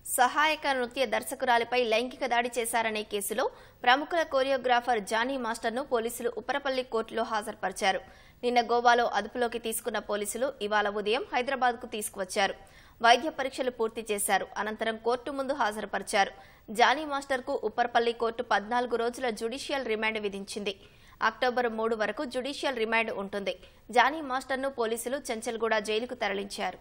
సహాయక నృత్య దర్శకురాలిపై లైంగిక దాడి చేశారనే కేసులో ప్రముఖ కొరియోగ్రాఫర్ జానీ మాస్టర్ను పోలీసులు ఉప్పరపల్లి కోర్టులో హాజరుపరిచారు. నిన్న గోవాలో అదుపులోకి తీసుకున్న పోలీసులు ఇవాళ ఉదయం హైదరాబాద్కు తీసుకువచ్చారు. వైద్య పరీక్షలు పూర్తి చేశారు. అనంతరం కోర్టు ముందు హాజరుపరిచారు. జానీ మాస్టర్కు ఉప్పరపల్లి కోర్టు 14 రోజుల జ్యుడిషియల్ రిమాండ్ విధించింది. అక్టోబర్ 3 వరకు జ్యుడిషియల్ రిమాండ్ ఉంటుంది. జానీ మాస్టర్ను పోలీసులు చెంచల్గూడ జైలుకు తరలించారు.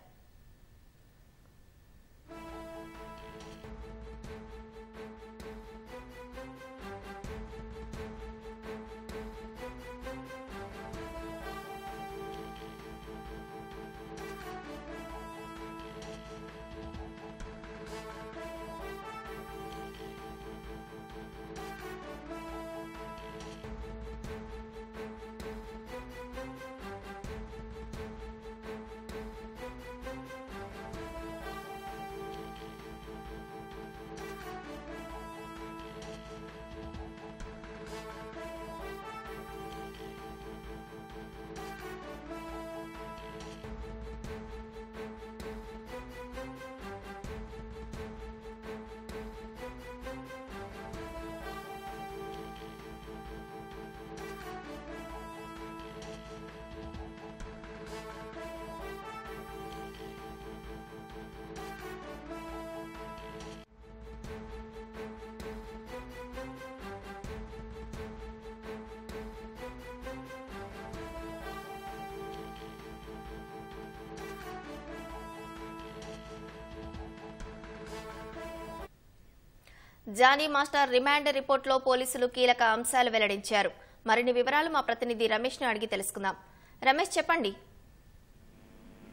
జానీ మాస్టర్ రిమాండ్ రిపోర్టులో పోలీసులు కీలక అంశాలు వెల్లడించారు. మరిన్ని వివరాలు మా ప్రతినిధి రమేష్ ని అడిగి తెలుసుకుందాం. రమేష్, చెప్పండి.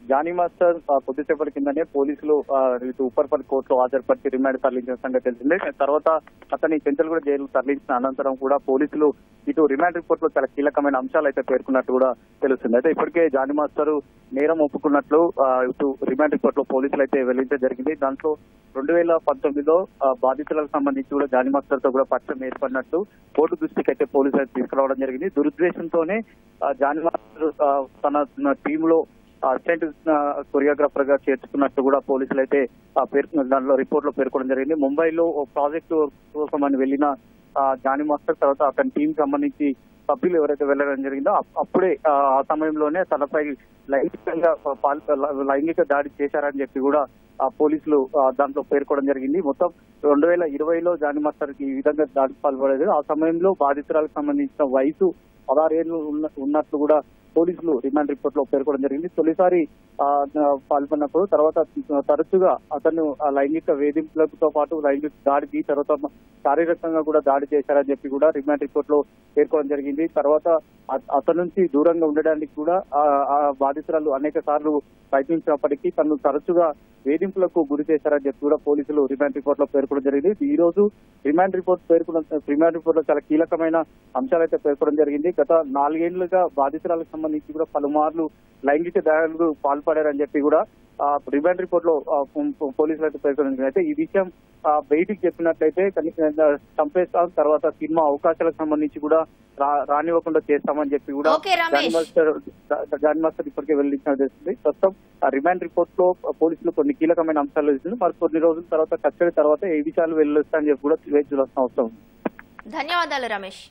జానీ మాస్టర్ కొద్దిసేపటి కిందనే పోలీసులు ఇటు ఉప్పర్పల్లి కోర్టులో హాజరుపరిచి రిమాండ్ తరలించిన సంగతి తెలిసిందే. తర్వాత అతని చెంచల్గూడ జైలుకు తరలించిన అనంతరం కూడా పోలీసులు ఇటు రిమాండ్ రిపోర్ట్ లో చాలా కీలకమైన అంశాలు అయితే పేర్కొన్నట్టు కూడా తెలుస్తుంది. అయితే ఇప్పటికే జానీ మాస్టర్ నేరం ఒప్పుకున్నట్లు ఇటు రిమాండ్ రిపోర్ట్ లో పోలీసులు అయితే వెల్లడించడం జరిగింది. దాంట్లో 2019లో బాధితులకు సంబంధించి కూడా జానీ మాస్టర్ తో కూడా పరిచయం ఏర్పడినట్టు కోర్టు దృష్టికి అయితే పోలీసులు అయితే తీసుకురావడం జరిగింది. దురుద్దేశంతోనే జానీ మాస్టర్ తన టీంలో అసిస్టెంట్ కొరియోగ్రాఫర్ గా చేర్చుకున్నట్టు కూడా పోలీసులు అయితే దానిలో రిపోర్ట్ లో పేర్కొనడం జరిగింది. ముంబైలో ప్రాజెక్టు కోసం అని వెళ్లిన జానీ మాస్టర్ తర్వాత అతని టీం సంబంధించి సభ్యులు ఎవరైతే వెళ్లడం జరిగిందో అప్పుడే ఆ సమయంలోనే తనపై లైంగిక దాడి చేశారని చెప్పి కూడా పోలీసులు దాంట్లో పేర్కొనడం జరిగింది. మొత్తం 2020లో జానీ మాస్టర్ కి ఈ విధంగా దాడికి పాల్పడేది. ఆ సమయంలో బాధితురాలకు సంబంధించిన వయసు 16 ఏళ్లు ఉన్నట్లు కూడా పోలీసులు రిమాండ్ రిపోర్ట్ లో పేర్కొనడం జరిగింది. తొలిసారి పాల్పడినప్పుడు తర్వాత తరచుగా అతను లైంగిక వేధింపులతో పాటు లైంగిక దాడికి తర్వాత శారీరకంగా కూడా దాడి చేశారని చెప్పి కూడా రిమాండ్ రిపోర్ట్ లో పేర్కొనడం జరిగింది. తర్వాత అతని నుంచి దూరంగా ఉండడానికి కూడా ఆ బాధితురాలు అనేక సార్లు ప్రయత్నించినప్పటికీ తను తరచుగా వేధింపులకు గురి చేశారని చెప్పి కూడా పోలీసులు రిమాండ్ రిపోర్ట్ లో పేర్కొనడం జరిగింది. ఈ రోజు రిమాండ్ రిపోర్ట్ లో చాలా కీలకమైన అంశాలు అయితే పేర్కొనడం జరిగింది. గత 4 ఏళ్లుగా బాధితురాలకు సంబంధించి కూడా పలుమార్లు లైంగిక దాడులకు పాల్పడారని చెప్పి కూడా రిమాండ్ రిపోర్ట్ లో పోలీసులు అయితే పేర్కొనడం. అయితే ఈ విషయం బయటికి చెప్పినట్లయితే చంపేస్తాం, తర్వాత సినిమా అవకాశాలకు సంబంధించి కూడా రానివ్వకుండా చేస్తామని చెప్పి కూడా జానీ మాస్టర్ ఇప్పటికే వెల్లడించిన తెలిసింది. ప్రస్తుతం రిమాండ్ రిపోర్ట్ లో పోలీసులు కొన్ని కీలకమైన అంశాలు తెలిసింది. మరి కొన్ని రోజుల తర్వాత కస్టడీ తర్వాత ఏ విషయాలు వెల్లడిస్తాయని చెప్పి కూడా వేచి చూడాల్సిన అవసరం ఉంది. ధన్యవాదాలు రమేష్.